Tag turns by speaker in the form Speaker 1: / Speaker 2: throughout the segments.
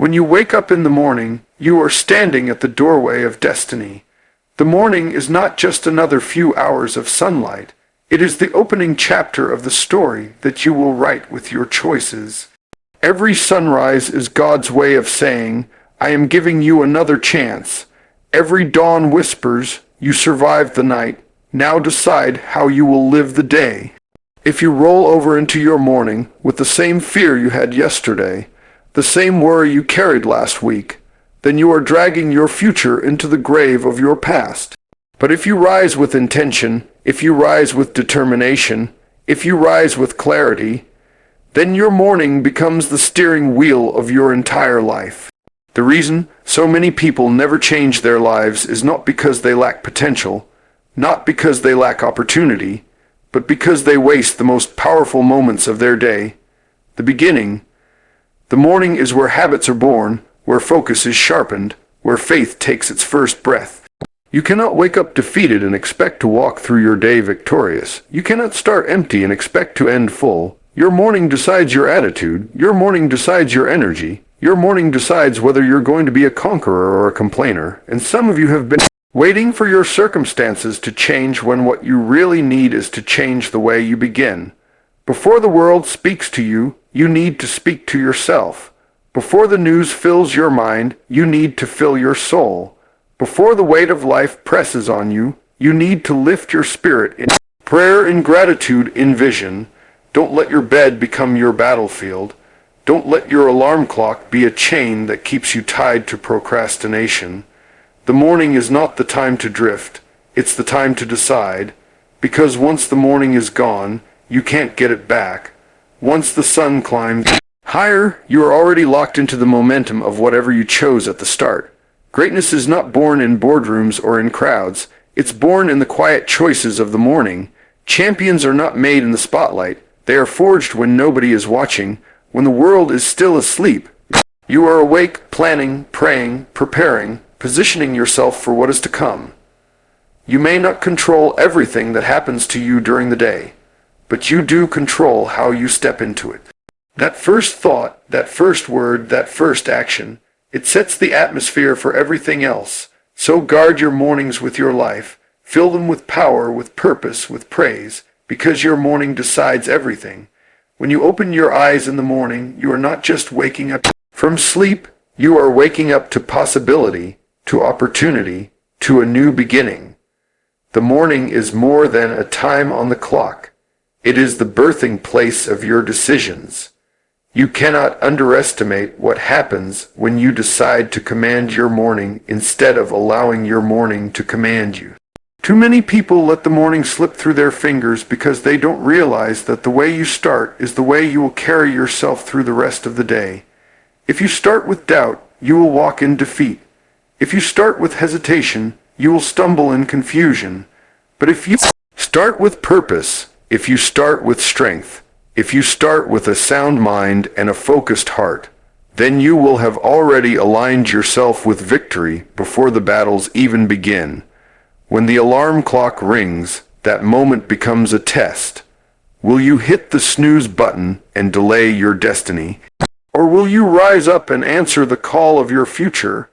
Speaker 1: When you wake up in the morning, you are standing at the doorway of destiny. The morning is not just another few hours of sunlight. It is the opening chapter of the story that you will write with your choices. Every sunrise is God's way of saying, I am giving you another chance. Every dawn whispers, you survived the night. Now decide how you will live the day. If you roll over into your morning with the same fear you had yesterday, the same worry you carried last week, then you are dragging your future into the grave of your past. But if you rise with intention, if you rise with determination, if you rise with clarity, then your morning becomes the steering wheel of your entire life. The reason so many people never change their lives is not because they lack potential, not because they lack opportunity, but because they waste the most powerful moments of their day, the beginning. The morning is where habits are born, where focus is sharpened, where faith takes its first breath. You cannot wake up defeated and expect to walk through your day victorious. You cannot start empty and expect to end full. Your morning decides your attitude. Your morning decides your energy. Your morning decides whether you're going to be a conqueror or a complainer. And some of you have been waiting for your circumstances to change when what you really need is to change the way you begin. Before the world speaks to you, you need to speak to yourself. Before the news fills your mind, you need to fill your soul. Before the weight of life presses on you, you need to lift your spirit in prayer, in gratitude, in vision. Don't let your bed become your battlefield. Don't let your alarm clock be a chain that keeps you tied to procrastination. The morning is not the time to drift. It's the time to decide. Because once the morning is gone, you can't get it back. Once the sun climbs higher, you are already locked into the momentum of whatever you chose at the start. Greatness is not born in boardrooms or in crowds. It's born in the quiet choices of the morning. Champions are not made in the spotlight. They are forged when nobody is watching, when the world is still asleep. You are awake, planning, praying, preparing, positioning yourself for what is to come. You may not control everything that happens to you during the day, but you do control how you step into it. That first thought, that first word, that first action, it sets the atmosphere for everything else. So guard your mornings with your life. Fill them with power, with purpose, with praise, because your morning decides everything. When you open your eyes in the morning, you are not just waking up from sleep, you are waking up to possibility, to opportunity, to a new beginning. The morning is more than a time on the clock. It is the birthing place of your decisions. You cannot underestimate what happens when you decide to command your morning instead of allowing your morning to command you. Too many people let the morning slip through their fingers because they don't realize that the way you start is the way you will carry yourself through the rest of the day. If you start with doubt, you will walk in defeat. If you start with hesitation, you will stumble in confusion. But if you start with purpose, if you start with strength, if you start with a sound mind and a focused heart, then you will have already aligned yourself with victory before the battles even begin. When the alarm clock rings, that moment becomes a test. Will you hit the snooze button and delay your destiny? Or will you rise up and answer the call of your future?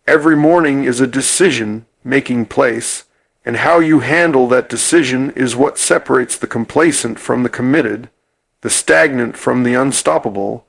Speaker 1: Every morning is a decision-making place, and how you handle that decision is what separates the complacent from the committed, the stagnant from the unstoppable.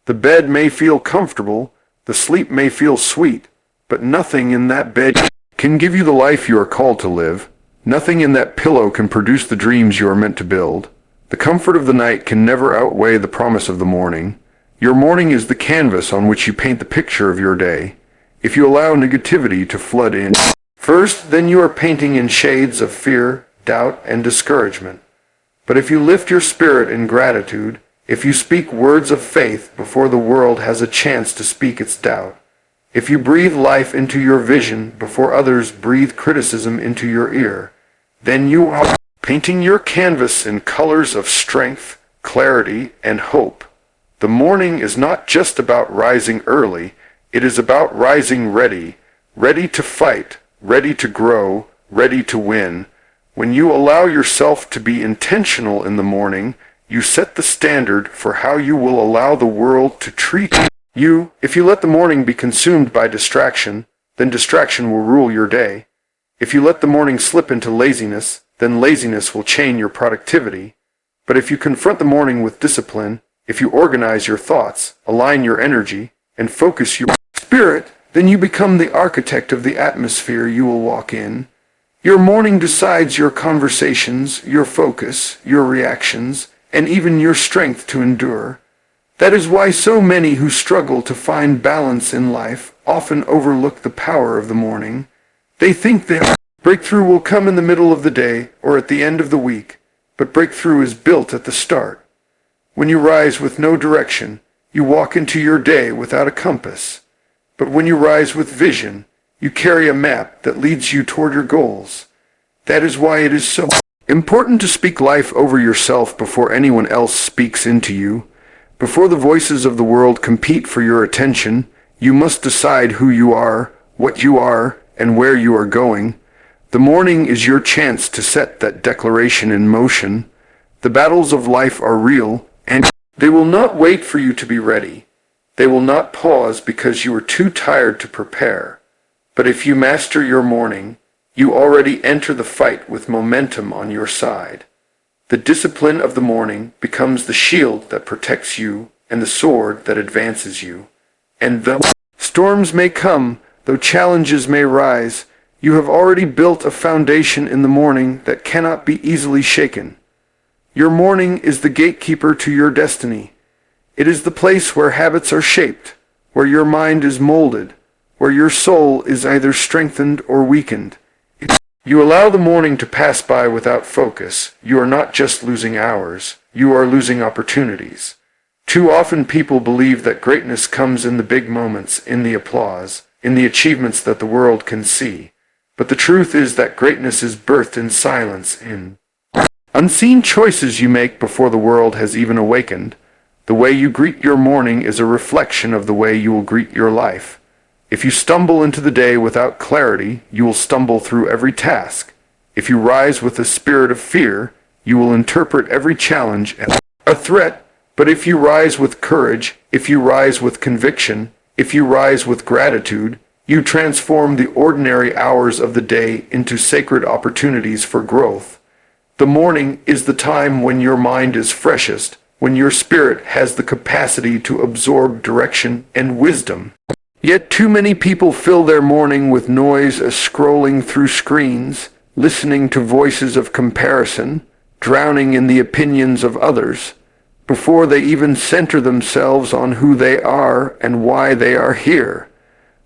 Speaker 1: The bed may feel comfortable, the sleep may feel sweet, but nothing in that bed can give you the life you are called to live. Nothing in that pillow can produce the dreams you are meant to build. The comfort of the night can never outweigh the promise of the morning. Your morning is the canvas on which you paint the picture of your day. If you allow negativity to flood in first, then you are painting in shades of fear, doubt, and discouragement. But if you lift your spirit in gratitude, if you speak words of faith before the world has a chance to speak its doubt, if you breathe life into your vision before others breathe criticism into your ear, then you are painting your canvas in colors of strength, clarity, and hope. The morning is not just about rising early, it is about rising ready, ready to fight, ready to grow, ready to win. When you allow yourself to be intentional in the morning, you set the standard for how you will allow the world to treat you. If you let the morning be consumed by distraction, then distraction will rule your day. If you let the morning slip into laziness, then laziness will chain your productivity. But if you confront the morning with discipline, if you organize your thoughts, align your energy, and focus your spirit, then you become the architect of the atmosphere you will walk in. Your morning decides your conversations, your focus, your reactions, and even your strength to endure. That is why so many who struggle to find balance in life often overlook the power of the morning. They think their breakthrough will come in the middle of the day or at the end of the week, but breakthrough is built at the start. When you rise with no direction, you walk into your day without a compass. But when you rise with vision, you carry a map that leads you toward your goals. That is why it is so important to speak life over yourself before anyone else speaks into you. Before the voices of the world compete for your attention, you must decide who you are, what you are, and where you are going. The morning is your chance to set that declaration in motion. The battles of life are real, and they will not wait for you to be ready. They will not pause because you are too tired to prepare. But if you master your morning, you already enter the fight with momentum on your side. The discipline of the morning becomes the shield that protects you and the sword that advances you. And though storms may come, though challenges may rise, you have already built a foundation in the morning that cannot be easily shaken. Your morning is the gatekeeper to your destiny. It is the place where habits are shaped, where your mind is molded, where your soul is either strengthened or weakened. You allow the morning to pass by without focus. You are not just losing hours, you are losing opportunities. Too often people believe that greatness comes in the big moments, in the applause, in the achievements that the world can see. But the truth is that greatness is birthed in silence, in unseen choices you make before the world has even awakened. The way you greet your morning is a reflection of the way you will greet your life. If you stumble into the day without clarity, you will stumble through every task. If you rise with a spirit of fear, you will interpret every challenge as a threat. But if you rise with courage, if you rise with conviction, if you rise with gratitude, you transform the ordinary hours of the day into sacred opportunities for growth. The morning is the time when your mind is freshest, when your spirit has the capacity to absorb direction and wisdom. Yet too many people fill their morning with noise as scrolling through screens, listening to voices of comparison, drowning in the opinions of others, before they even center themselves on who they are and why they are here.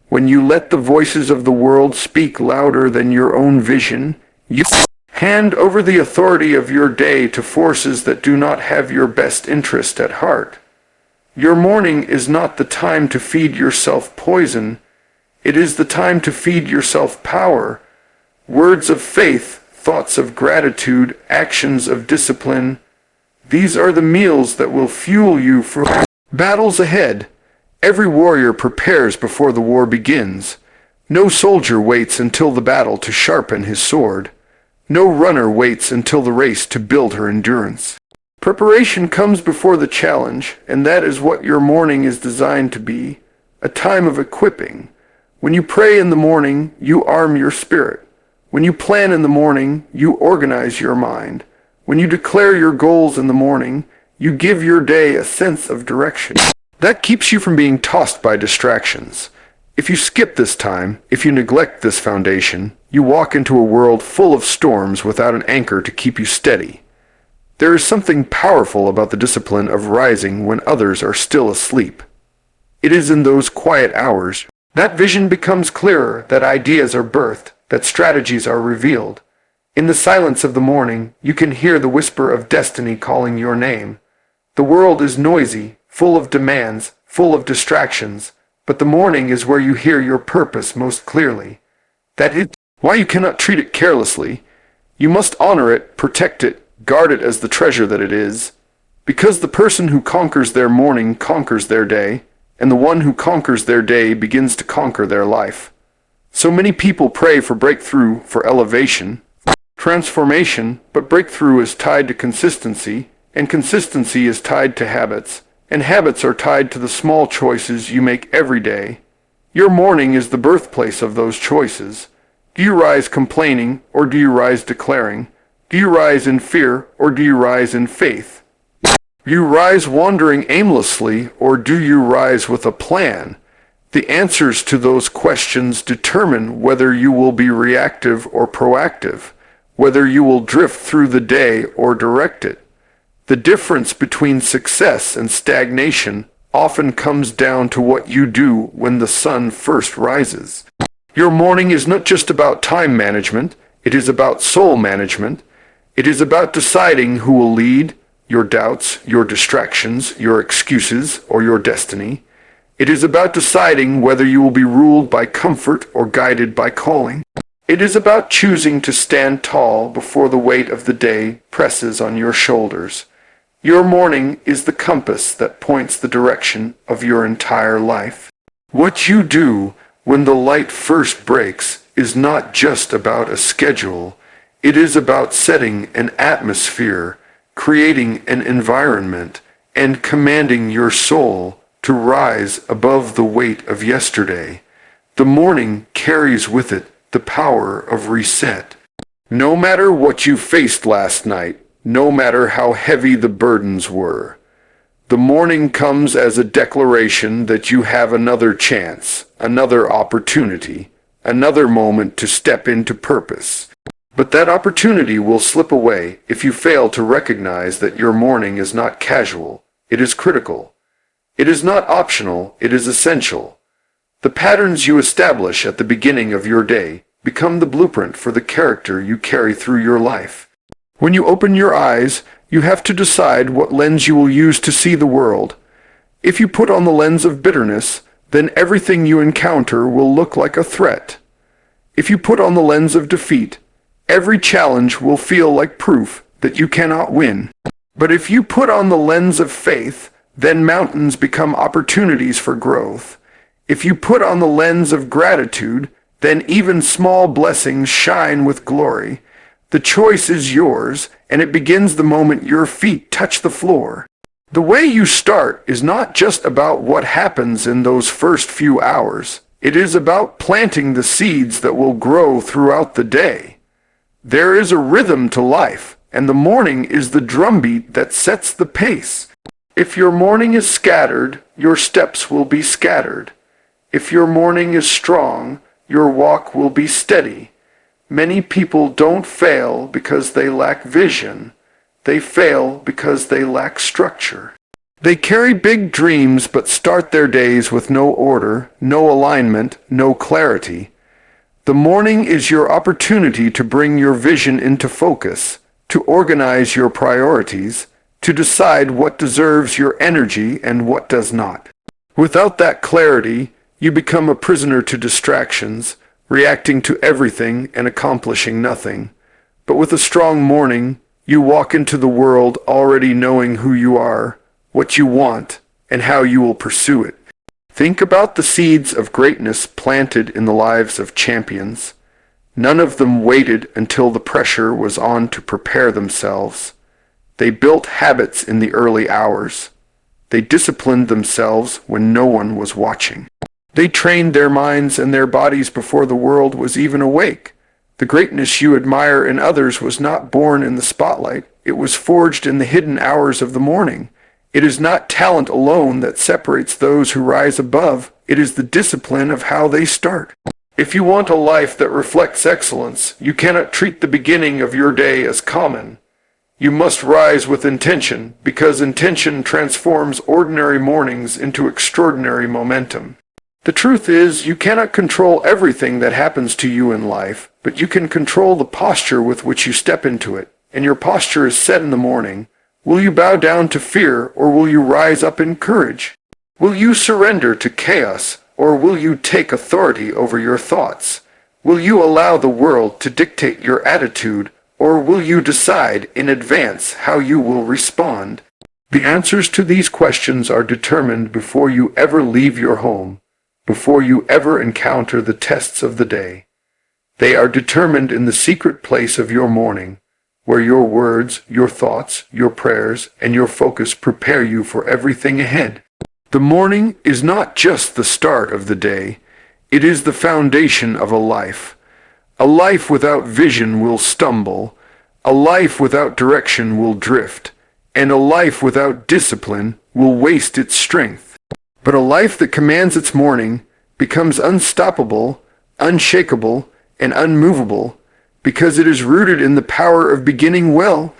Speaker 1: When you let the voices of the world speak louder than your own vision, you hand over the authority of your day to forces that do not have your best interest at heart. Your morning is not the time to feed yourself poison. It is the time to feed yourself power. Words of faith, thoughts of gratitude, actions of discipline. These are the meals that will fuel you for battles ahead. Every warrior prepares before the war begins. No soldier waits until the battle to sharpen his sword. No runner waits until the race to build her endurance. Preparation comes before the challenge, and that is what your morning is designed to be, a time of equipping. When you pray in the morning, you arm your spirit. When you plan in the morning, you organize your mind. When you declare your goals in the morning, you give your day a sense of direction. That keeps you from being tossed by distractions. If you skip this time, if you neglect this foundation, you walk into a world full of storms without an anchor to keep you steady. There is something powerful about the discipline of rising when others are still asleep. It is in those quiet hours that vision becomes clearer, that ideas are birthed, that strategies are revealed. In the silence of the morning, you can hear the whisper of destiny calling your name. The world is noisy, full of demands, full of distractions, but the morning is where you hear your purpose most clearly. That is why you cannot treat it carelessly. You must honor it, protect it, guard it as the treasure that it is. Because the person who conquers their morning conquers their day, and the one who conquers their day begins to conquer their life. So many people pray for breakthrough, for elevation, transformation, but breakthrough is tied to consistency, and consistency is tied to habits, and habits are tied to the small choices you make every day. Your morning is the birthplace of those choices. Do you rise complaining, or do you rise declaring? Do you rise in fear, or do you rise in faith? Do you rise wandering aimlessly, or do you rise with a plan? The answers to those questions determine whether you will be reactive or proactive, whether you will drift through the day or direct it. The difference between success and stagnation often comes down to what you do when the sun first rises. Your morning is not just about time management, it is about soul management. It is about deciding who will lead, your doubts, your distractions, your excuses, or your destiny. It is about deciding whether you will be ruled by comfort or guided by calling. It is about choosing to stand tall before the weight of the day presses on your shoulders. Your morning is the compass that points the direction of your entire life. What you do when the light first breaks is not just about a schedule. It is about setting an atmosphere, creating an environment, and commanding your soul to rise above the weight of yesterday. The morning carries with it the power of reset. No matter what you faced last night, no matter how heavy the burdens were, the morning comes as a declaration that you have another chance, another opportunity, another moment to step into purpose. But that opportunity will slip away if you fail to recognize that your morning is not casual, it is critical. It is not optional, it is essential. The patterns you establish at the beginning of your day become the blueprint for the character you carry through your life. When you open your eyes, you have to decide what lens you will use to see the world. If you put on the lens of bitterness, then everything you encounter will look like a threat. If you put on the lens of defeat, every challenge will feel like proof that you cannot win. But if you put on the lens of faith, then mountains become opportunities for growth. If you put on the lens of gratitude, then even small blessings shine with glory. The choice is yours, and it begins the moment your feet touch the floor. The way you start is not just about what happens in those first few hours. It is about planting the seeds that will grow throughout the day. There is a rhythm to life, and the morning is the drumbeat that sets the pace. If your morning is scattered, your steps will be scattered. If your morning is strong, your walk will be steady. Many people don't fail because they lack vision. They fail because they lack structure. They carry big dreams but start their days with no order, no alignment, no clarity. The morning is your opportunity to bring your vision into focus, to organize your priorities, to decide what deserves your energy and what does not. Without that clarity, you become a prisoner to distractions, reacting to everything and accomplishing nothing. But with a strong morning, you walk into the world already knowing who you are, what you want, and how you will pursue it. Think about the seeds of greatness planted in the lives of champions. None of them waited until the pressure was on to prepare themselves. They built habits in the early hours. They disciplined themselves when no one was watching. They trained their minds and their bodies before the world was even awake. The greatness you admire in others was not born in the spotlight. It was forged in the hidden hours of the morning. It is not talent alone that separates those who rise above. It is the discipline of how they start. If you want a life that reflects excellence, you cannot treat the beginning of your day as common. You must rise with intention, because intention transforms ordinary mornings into extraordinary momentum. The truth is, you cannot control everything that happens to you in life, but you can control the posture with which you step into it, and your posture is set in the morning. Will you bow down to fear, or will you rise up in courage? Will you surrender to chaos, or will you take authority over your thoughts? Will you allow the world to dictate your attitude, or will you decide in advance how you will respond? The answers to these questions are determined before you ever leave your home, before you ever encounter the tests of the day. They are determined in the secret place of your morning, where your words, your thoughts, your prayers, and your focus prepare you for everything ahead. The morning is not just the start of the day, it is the foundation of a life. A life without vision will stumble, a life without direction will drift, and a life without discipline will waste its strength. But a life that commands its morning becomes unstoppable, unshakable, and unmovable because it is rooted in the power of beginning well.